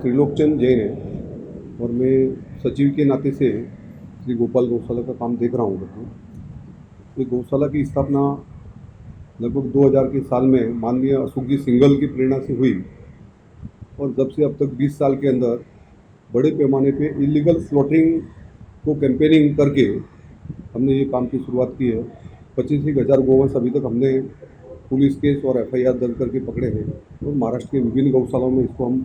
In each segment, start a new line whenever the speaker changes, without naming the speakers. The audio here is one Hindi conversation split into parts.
त्रिलोकचंद जैन है और मैं सचिव के नाते से श्री गोपाल गौशाला का काम देख रहा हूँ करके। ये गौशाला की स्थापना लगभग 2000 के साल में माननीय अशोक जी सिंघल की प्रेरणा से हुई और जब से अब तक 20 साल के अंदर बड़े पैमाने पे इलीगल स्लॉटरिंग को कैंपेनिंग करके हमने ये काम की शुरुआत की है। 25,000 गोवंश अभी तक हमने पुलिस केस और FIR दर्ज करके पकड़े हैं और महाराष्ट्र के विभिन्न गौशालाओं में इसको हम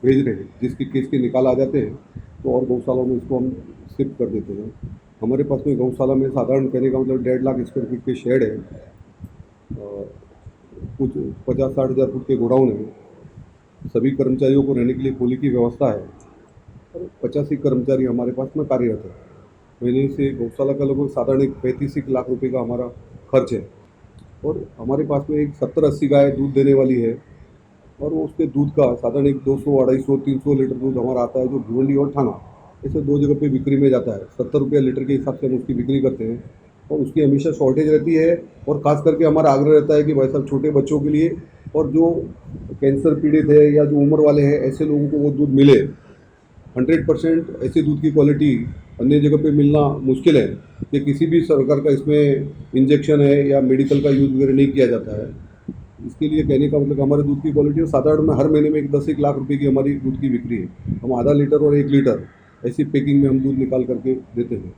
भेज रहे हैं। जिसके केस के निकाल आ जाते हैं तो और गौशालाओं में इसको हम शिफ्ट कर देते हैं। हमारे पास में गौशाला में साधारण कहने का मतलब 1.5 लाख स्क्वायर फीट के शेड है, कुछ 50-60 हज़ार फुट के गोडाउन है, सभी कर्मचारियों को रहने के लिए खोली की व्यवस्था है और 85 कर्मचारी हमारे पास में कार्यरत है। महीने से गौशाला का लगभग साधारण एक 35 लाख रुपए का हमारा खर्च है और हमारे पास में एक 70-80 गाय दूध देने वाली है और वो उसके दूध का साधारण एक 200, 250, 300 लीटर दूध हमारा आता है जो भिवंडी और थाना ऐसे 2 जगह पे बिक्री में जाता है। 70 रुपये लीटर के हिसाब से हम उसकी बिक्री करते हैं और उसकी हमेशा शॉर्टेज रहती है और ख़ास करके हमारा आग्रह रहता है कि भाई साहब छोटे बच्चों के लिए और जो कैंसर पीड़ित है या जो उम्र वाले हैं ऐसे लोगों को वो दूध मिले। 100% ऐसे दूध की क्वालिटी अन्य जगह पे मिलना मुश्किल है कि किसी भी सरकार का इसमें इंजेक्शन है या मेडिकल का यूज़ वगैरह नहीं किया जाता है। इसके लिए कहने का मतलब हमारे दूध की क्वालिटी साधारण में हर महीने में 10-1 लाख रुपए की हमारी दूध की बिक्री है। हम आधा लीटर और 1 लीटर ऐसी पैकिंग में हम दूध निकाल करके देते हैं।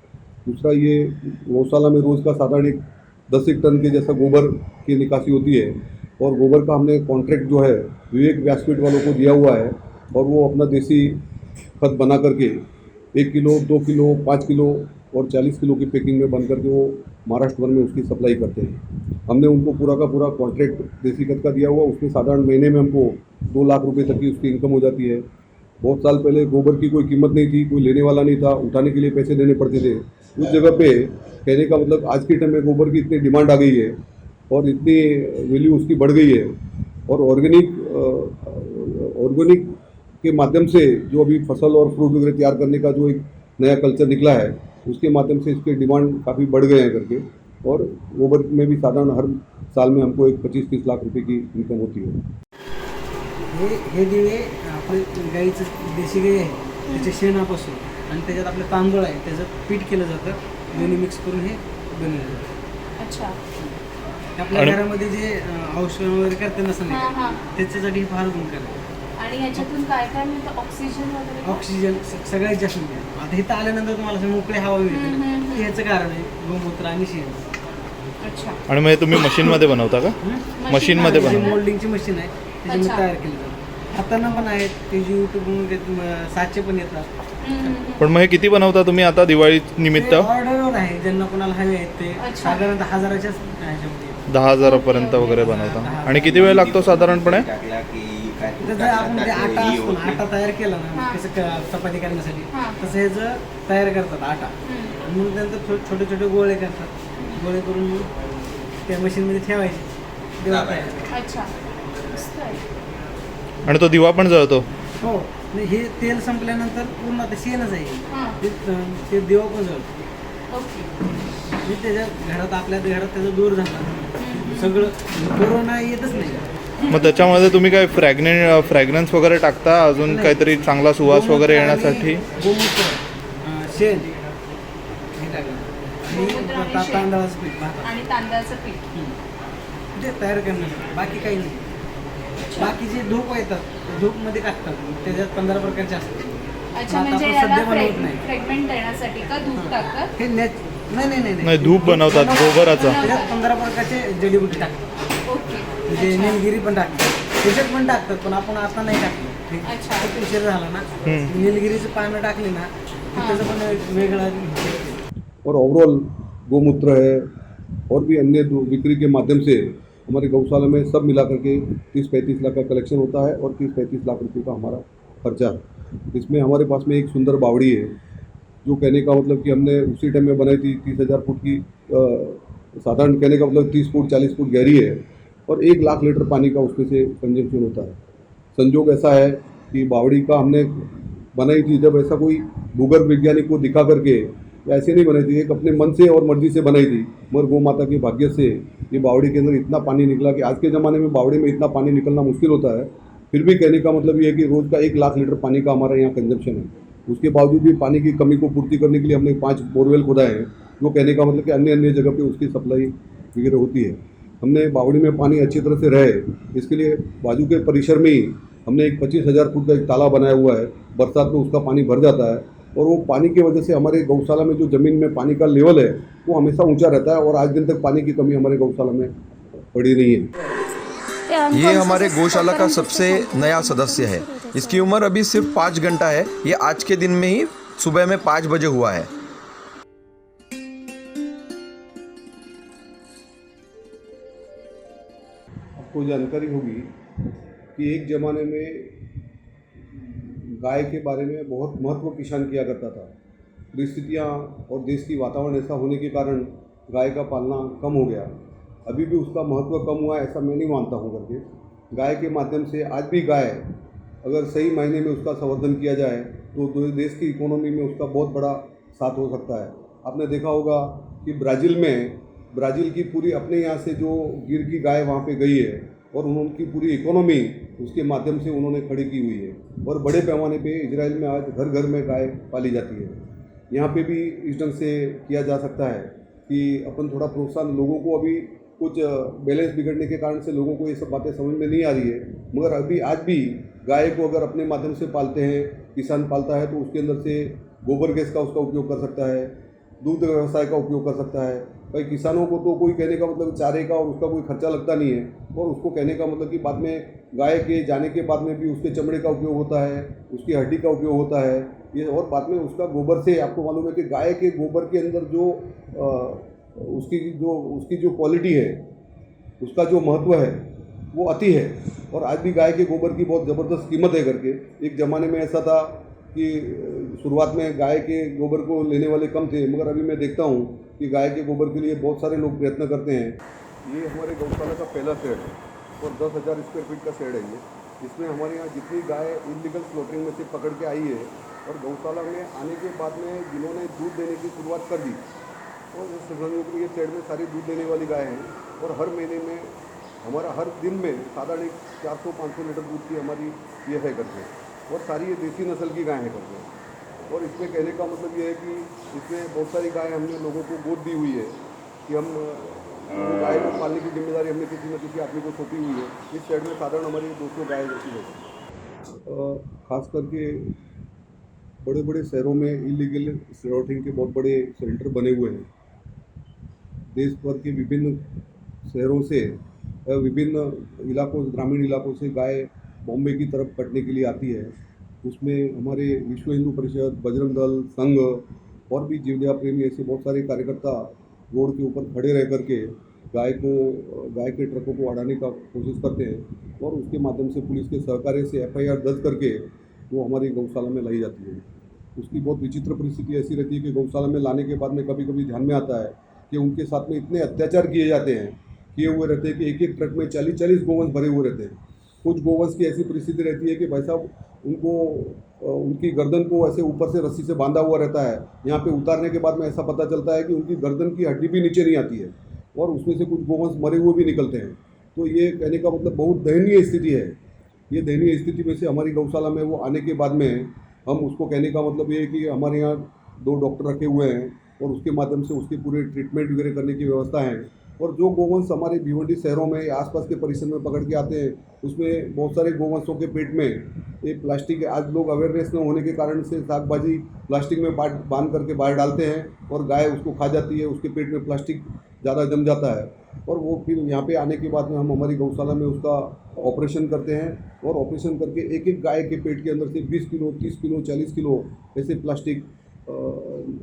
दूसरा ये गौशाला में रोज़ का साधारण एक 10 टन के जैसा गोबर की निकासी होती है और गोबर का हमने कॉन्ट्रैक्ट जो है विवेक व्यासपीठ वालों को दिया हुआ है और वो अपना देसी खत बना करके 1 किलो, 2 किलो, 5 किलो और 40 किलो की पैकिंग में बन करके वो महाराष्ट्र भर में उसकी सप्लाई करते हैं। हमने उनको पूरा का पूरा कॉन्ट्रैक्ट देसी खत का दिया हुआ, उसमें साधारण महीने में हमको 2 लाख रुपए तक की उसकी इनकम हो जाती है। बहुत साल पहले गोबर की कोई कीमत नहीं थी, कोई लेने वाला नहीं था, उठाने के लिए पैसे देने पड़ते थे। उस जगह पे कहने का मतलब आज के टाइम में गोबर की इतनी डिमांड आ गई है और इतनी वैल्यू उसकी बढ़ गई है और ऑर्गेनिक के माध्यम से जो अभी फसल और फ्रूट वगैरह तैयार करने का जो एक नया कल्चर निकला है उसके माध्यम से इसके डिमांड काफ़ी बढ़ गए हैं करके और गोबर में भी साधारण हर साल में हमको एक 25-30 लाख रुपए की इनकम होती है।
हे दिवे आपले गाईचं देशी गाई आहे त्याच्या शेणापासून आणि त्याच्यात आपले तांदूळ आहे त्याचं पीठ केलं जातं, दोन्ही मिक्स करून हे बनवलं जातं।
अच्छा,
आपल्या घरामध्ये जे औषध वगैरे करते ना समजा त्याच्यासाठी फार गुणकारी आहे।
आणि याच्यातून काय काय मिळतं? ऑक्सिजन वगैरे?
ऑक्सिजन सगळ्यात जास्त मिळतं। आता इथं आल्यानंतर तुम्हाला असं मोकळी हवा मिळते, ह्याचं कारण आहे गोमूत्र आणि शेण।
अच्छा,
आणि मग तुम्ही मशीनमध्ये बनवता का? मशीनमध्ये बनवता?
मोल्डिंगची मशीन आहे त्याच्यामध्ये तयार केली जातं। हातांना पण आहेत ते यूट्यूबवरून साचे पण येतात।
पण मग हे किती बनवता तुम्ही आता दिवाळी निमित्त?
ऑर्डरवर आहे, ज्यांना कोणाला हवे आहेत ते साधारणतः 1000च्याच ह्याच्यामध्ये
10,000 पर्यंत वगैरे बनवता। आणि किती वेळ लागतो साधारणपणे?
जसं आपण ते आटा असतो ना, आटा तयार केला ना कसं चपाती करण्यासाठी तसं ह्याचं तयार करतात आटा आणि मग नंतर छोटे छोटे गोळे करतात, गोळे करून मग त्या मशीनमध्ये ठेवायचे दिवा तयार।
अच्छा, मस्त आहे।
आणि तो दिवा पण जळतो?
हो, हे तेल संपल्यानंतर पूर्ण आता शेणच आहे ते दिवा पण जळतो।
ओके,
त्याच्या घरात आपल्या घरात त्याचं दूर झालं सगळं, कोरोना येतच नाही।
मग त्याच्यामध्ये तुम्ही काय फ्रॅग्रन्स वगैरे टाकता अजून काहीतरी चांगला सुवास वगैरे येण्यासाठी?
गोमूत्र, शेण हे टाकलं आणि तांदळाचं पीठ
आणि तांदळाचं पीठ
ते तयार करण्यासाठी, बाकी काही नाही। बाकी जे धूप येतात धूपमध्ये टाकतात, त्याच्यात 15 प्रकारचे असतात।
अच्छा, म्हणजे याला फ्रॅगमेंट देण्यासाठी का धूप टाकतात?
हे
नाही, धूप बनवतात गोबराचा।
त्याच्यात 15 प्रकारचे जडीबुटी टाकतात।
ओके,
म्हणजे निलगिरी पण टाकतात, त्याच्यात पण टाकतात, पण आपण आता नाही टाकलं।
अच्छा,
उशीर झाला ना, निलगिरीचं पानं टाकली ना त्याचं पण वेगळं।
और ओवरऑल गोमूत्र है और भी अन्य बिक्री के माध्यम से हमारे गौशाला में सब मिला करके 30-35 लाख का कलेक्शन होता है और 30-35 लाख रुपए का हमारा खर्चा है। इसमें हमारे पास में एक सुंदर बावड़ी है जो कहने का मतलब कि हमने उसी टाइम में बनाई थी। 30,000 फुट की साधारण कहने का मतलब 30 फुट 40 फुट गहरी है और 1 लाख लीटर पानी का उसमें से कंजम्पशन होता है। संजोग ऐसा है कि बावड़ी का हमने बनाई थी जब ऐसा कोई भूगर्भ वैज्ञानिक को दिखा करके ऐसे नहीं बनाई थी, एक अपने मन से और मर्जी से बनाई थी, मगर गौ माता के भाग्य से ये बावड़ी के अंदर इतना पानी निकला कि आज के ज़माने में बावड़ी में इतना पानी निकलना मुश्किल होता है फिर भी कहने का मतलब ये है कि रोज़ का 1 लाख लीटर पानी का हमारे यहाँ कंजम्पशन है। उसके बावजूद भी पानी की कमी को पूर्ति करने के लिए हमने 5 बोरवेल खोदाए हैं, जो कहने का मतलब कि अन्य अन्य जगह पे उसकी सप्लाई वगैरह होती है। हमने बावड़ी में पानी अच्छी तरह से रहे, इसके लिए बाजू के परिसर में ही हमने एक 25,000 फुट का एक तालाब बनाया हुआ है। बरसात में उसका पानी भर जाता है और वो पानी की वजह से हमारे गौशाला में जो ज़मीन में पानी का लेवल है वो हमेशा ऊंचा रहता है और आज दिन तक पानी की कमी हमारे गौशाला में पड़ी नहीं है।
ये हमारे गौशाला का सबसे नया सदस्य है। इसकी उम्र अभी सिर्फ 5 घंटा है। ये आज के दिन में ही सुबह में 5 बजे हुआ है।
आपको जानकारी होगी कि एक ज़माने में गाय के बारे में बहुत महत्व किसान किया करता था। परिस्थितियाँ और देश की वातावरण ऐसा होने के कारण गाय का पालना कम हो गया। अभी भी उसका महत्व कम हुआ है ऐसा मैं नहीं मानता हूँ करके। गाय के माध्यम से आज भी गाय अगर सही मायने में उसका संवर्धन किया जाए तो देश की इकोनॉमी में उसका बहुत बड़ा साथ हो सकता है। आपने देखा होगा कि ब्राज़ील की पूरी अपने यहाँ से जो गिर की गाय वहाँ पे गई है और उनकी पूरी इकोनॉमी उसके माध्यम से उन्होंने खड़ी की हुई है और बड़े पैमाने पे इजराइल में आज घर घर में गाय पाली जाती है। यहाँ पे भी इस ढंग से किया जा सकता है कि अपन थोड़ा प्रोत्साहन, लोगों को अभी कुछ बैलेंस बिगड़ने के कारण से लोगों को ये सब बातें समझ में नहीं आ रही है, मगर अभी आज भी गाय को अगर अपने माध्यम से पालते हैं, किसान पालता है तो उसके अंदर से गोबर गैस का उसका उपयोग कर सकता है, दूध व्यवसाय का उपयोग कर सकता है। भाई किसानों को तो कोई कहने का मतलब चारे का और उसका कोई खर्चा लगता नहीं है और उसको कहने का मतलब कि बाद में गाय के जाने के बाद में भी उसके चमड़े का उपयोग होता है, उसकी हड्डी का उपयोग होता है ये, और बाद में उसका गोबर से आपको मालूम है कि गाय के गोबर के अंदर जो उसकी जो क्वालिटी है, उसका जो महत्व है वो अति है। और आज भी गाय के गोबर की बहुत ज़बरदस्त कीमत है करके। एक ज़माने में ऐसा था कि शुरुआत में गाय के गोबर को लेने वाले कम थे, मगर अभी मैं देखता हूँ कि गाय के गोबर के लिए बहुत सारे लोग प्रयत्न करते हैं। ये हमारे गौशाला का पहला शेड है और 10,000 स्क्वायर फीट का शेड है ये। इसमें हमारे यहाँ जितनी गाय इलीगल स्लॉटरिंग में से पकड़ के आई है और गौशाला में आने के बाद में जिन्होंने दूध देने की शुरुआत कर दी और ये शेड में सारी दूध देने वाली गाय हैं और हर महीने में हमारा हर दिन में साधारण 400-500 लीटर दूध की हमारी ये है करके, और सारी ये देसी नस्ल की गाय हैं करके। और इसमें कहने का मतलब ये है कि इसमें बहुत सारी गाय हमने लोगों को गोद दी हुई है कि हम गाय को पालने की जिम्मेदारी हमने किसी न किसी आदमी को सौंपी हुई है। इस शेड में साधारण हमारी 200 गाय रहती है। खास करके बड़े बड़े शहरों में इलीगल स्लॉटरिंग के बहुत बड़े सेंटर बने हुए हैं। देश भर के विभिन्न शहरों से विभिन्न इलाकों, ग्रामीण इलाकों से गाय बॉम्बे की तरफ कटने के लिए आती है। उसमें हमारे विश्व हिंदू परिषद, बजरंग दल, संघ और भी जीवदया प्रेमी ऐसे बहुत सारे कार्यकर्ता रोड के ऊपर खड़े रह करके गाय के ट्रकों को अड़ाने का कोशिश करते हैं और उसके माध्यम से पुलिस के सहकार्य से FIR दर्ज करके वो हमारी गौशाला में लाई जाती है। उसकी बहुत विचित्र परिस्थिति ऐसी रहती है कि गौशाला में लाने के बाद में कभी कभी ध्यान में आता है कि उनके साथ में इतने अत्याचार किए हुए रहते हैं कि एक एक ट्रक में 40-40 गोवंश भरे हुए रहते हैं। कुछ गोवंश की ऐसी परिस्थिति रहती है कि भाई साहब उनको उनकी गर्दन को ऐसे ऊपर से रस्सी से बांधा हुआ रहता है। यहाँ पे उतारने के बाद में ऐसा पता चलता है कि उनकी गर्दन की हड्डी भी नीचे नहीं आती है और उसमें से कुछ गोवंश मरे हुए भी निकलते हैं। तो ये कहने का मतलब बहुत दयनीय स्थिति है। ये दयनीय स्थिति में से हमारी गौशाला में वो आने के बाद में हम उसको कहने का मतलब ये है कि हमारे यहाँ 2 डॉक्टर रखे हुए हैं और उसके माध्यम से उसके पूरे ट्रीटमेंट वगैरह करने की व्यवस्था है। और जो गोवंश हमारे भिवंडी शहरों में या आसपास के परिसर में पकड़ के आते हैं उसमें बहुत सारे गोवंशों के पेट में ये प्लास्टिक, आज लोग अवेयरनेस न होने के कारण से शाक भाजी प्लास्टिक में बांध करके बाहर डालते हैं और गाय उसको खा जाती है। उसके पेट में प्लास्टिक ज़्यादा जम जाता है और वो फिर यहाँ पे आने के बाद में हम हमारी गौशाला में उसका ऑपरेशन करते हैं और ऑपरेशन करके एक एक गाय के पेट के अंदर से 20 किलो, 30 किलो, 40 किलो ऐसे प्लास्टिक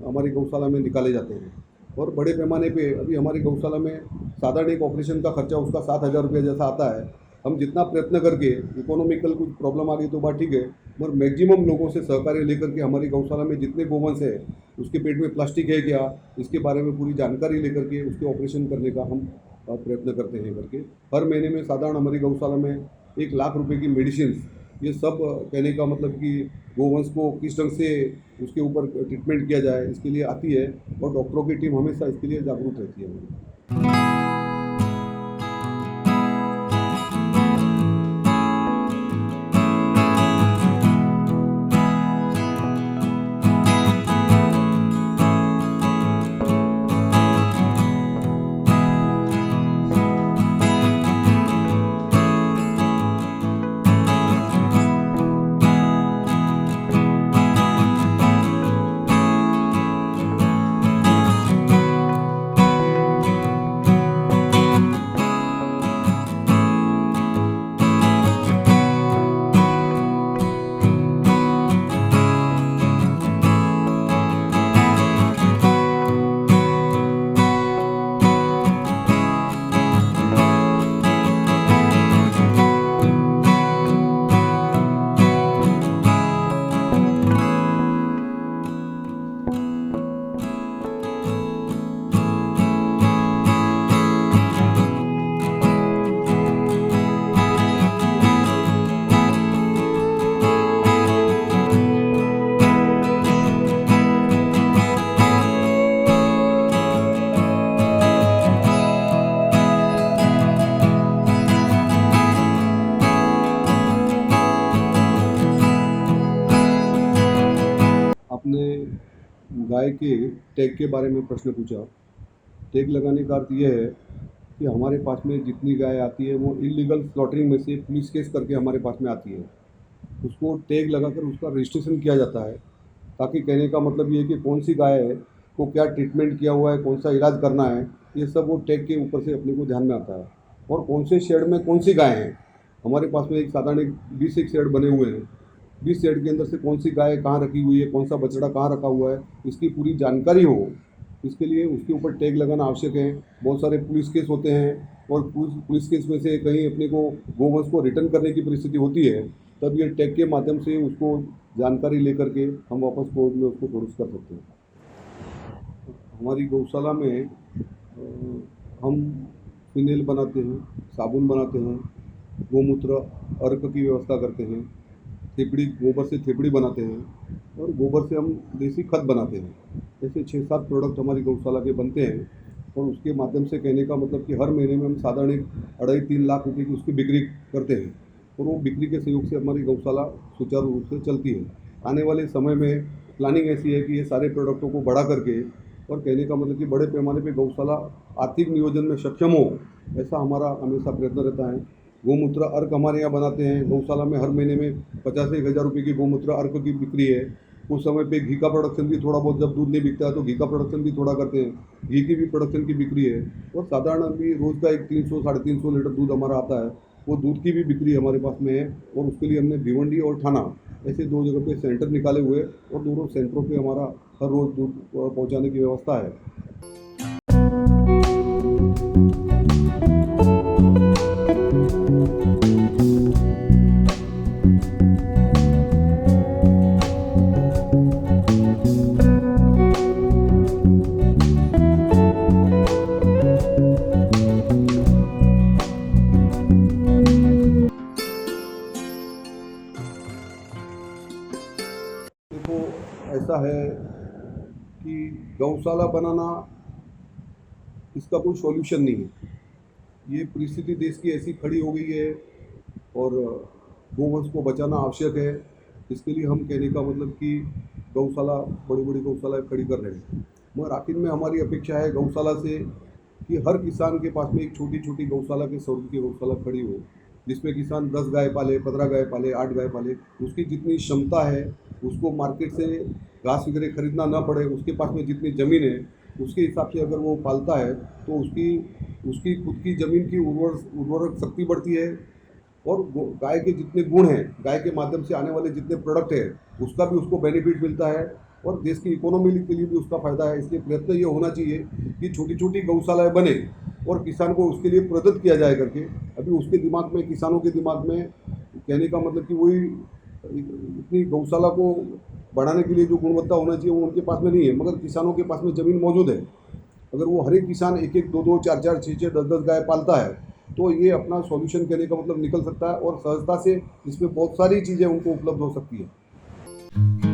हमारी गौशाला में निकाले जाते हैं। और बड़े पैमाने पे अभी हमारी गौशाला में साधारण एक ऑपरेशन का खर्चा उसका 7,000 रुपये जैसा आता है। हम जितना प्रयत्न करके, इकोनॉमिकल कुछ प्रॉब्लम आ गई तो बात ठीक है, मगर मैक्सिमम लोगों से सहकार्य लेकर के हमारी गौशाला में जितने गोवंश है उसके पेट में प्लास्टिक है क्या, इसके बारे में पूरी जानकारी लेकर के उसके ऑपरेशन करने का हम प्रयत्न करते हैं करके। हर महीने में साधारण हमारी गौशाला में 1 लाख रुपए की मेडिसिन, ये सब कहने का मतलब कि गोवंश को किस ढंग से उसके ऊपर ट्रीटमेंट किया जाए इसके लिए आती है और डॉक्टरों की टीम हमेशा इसके लिए जागरूक रहती है। गाय के टैग के बारे में प्रश्न पूछा। टैग लगाने का अर्थ यह है कि हमारे पास में जितनी गाय आती है वो इलीगल स्लॉटरिंग में से पुलिस केस करके हमारे पास में आती है, उसको टैग लगाकर उसका रजिस्ट्रेशन किया जाता है, ताकि कहने का मतलब ये है कि कौन सी गाय है को क्या ट्रीटमेंट किया हुआ है, कौन सा इलाज करना है, ये सब वो टैग के ऊपर से अपने को ध्यान में आता है। और कौन से शेड में कौन सी गाय हैं, हमारे पास में एक साधारण 20 एक शेड बने हुए हैं, 20 शेड के अंदर से कौन सी गाय कहाँ रखी हुई है, कौन सा बछड़ा कहाँ रखा हुआ है, इसकी पूरी जानकारी हो, इसके लिए उसके ऊपर टैग लगाना आवश्यक है। बहुत सारे पुलिस केस होते हैं और पुलिस केस में से कहीं अपने को गोवंश को रिटर्न करने की परिस्थिति होती है, तब ये टैग के माध्यम से उसको जानकारी लेकर के हम वापस कोर्ट में उसको प्रोड्यूस कर सकते हैं। हमारी गौशाला में हम फिनेल बनाते हैं, साबुन बनाते हैं, गोमूत्र अर्क की व्यवस्था करते हैं, थेपड़ी गोबर से थेपड़ी बनाते हैं और गोबर से हम देसी खत बनाते हैं। ऐसे 6-7 प्रोडक्ट हमारी गौशाला के बनते हैं और उसके माध्यम से कहने का मतलब कि हर महीने में हम साधारण 2.5-3 लाख रुपए की उसकी बिक्री करते हैं और वो बिक्री के सहयोग से हमारी गौशाला सुचारू रूप से चलती है। आने वाले समय में प्लानिंग ऐसी है कि ये सारे प्रोडक्टों को बढ़ा करके और कहने का मतलब कि बड़े पैमाने पे गौशाला आर्थिक नियोजन में सक्षम हो, ऐसा हमारा हमेशा प्रयत्न रहता है। गोमूत्र अर्क हमारे यहाँ बनाते हैं। गौशाला में हर महीने में 50-1,000 रुपये की गोमूत्र अर्क की बिक्री है। उस समय पे घी का प्रोडक्शन भी थोड़ा बहुत, जब दूध नहीं बिकता है तो घी का प्रोडक्शन भी थोड़ा करते हैं, घी की भी प्रोडक्शन की बिक्री है। और साधारण अभी रोज़ का एक 300-350 लीटर दूध हमारा आता है, वो दूध की भी बिक्री हमारे पास में है। और उसके लिए हमने भिवंडी और थाना ऐसे 2 जगह पे सेंटर निकाले हुए और दोनों सेंटरों पे हमारा हर रोज़ दूध पहुँचाने की व्यवस्था है। देखो, ऐसा है कि गौशाला बनाना इसका कोई सॉल्यूशन नहीं है। ये परिस्थिति देश की ऐसी खड़ी हो गई है और गोवंश को बचाना आवश्यक है। इसके लिए हम कहने का मतलब कि गौशाला, बड़ी बड़ी गौशाला खड़ी कर रहे हैं। मगर आखिर में हमारी अपेक्षा है गौशाला से कि हर किसान के पास में एक छोटी छोटी गौशाला के स्वरूप की गौशाला खड़ी हो, जिसमें किसान 10 गाय पाले, 15 गाय पाले, 8 गाय पाले, उसकी जितनी क्षमता है, उसको मार्केट से घास वगैरह खरीदना ना पड़े, उसके पास में जितनी ज़मीन है उसके हिसाब से अगर वो पालता है तो उसकी खुद की ज़मीन की उर्वरक शक्ति बढ़ती है और गाय के जितने गुण हैं, गाय के माध्यम से आने वाले जितने प्रोडक्ट हैं, उसका भी उसको बेनिफिट मिलता है और देश की इकोनॉमी के लिए भी उसका फ़ायदा है। इसलिए प्रयत्न ये होना चाहिए कि छोटी छोटी गौशालाएँ बने और किसान को उसके लिए प्रेरित किया जाए करके। अभी उसके दिमाग में, किसानों के दिमाग में कहने का मतलब कि वही इतनी गौशाला को बढ़ाने के लिए जो गुणवत्ता होना चाहिए वो उनके पास में नहीं है, मगर किसानों के पास में ज़मीन मौजूद है। अगर वो हर एक किसान 1-1, 2-2, 4-4, 6-6, 10-10 गाय पालता है तो ये अपना सॉल्यूशन कहने का मतलब निकल सकता है और सहजता से इसमें बहुत सारी चीज़ें उनको उपलब्ध हो सकती है।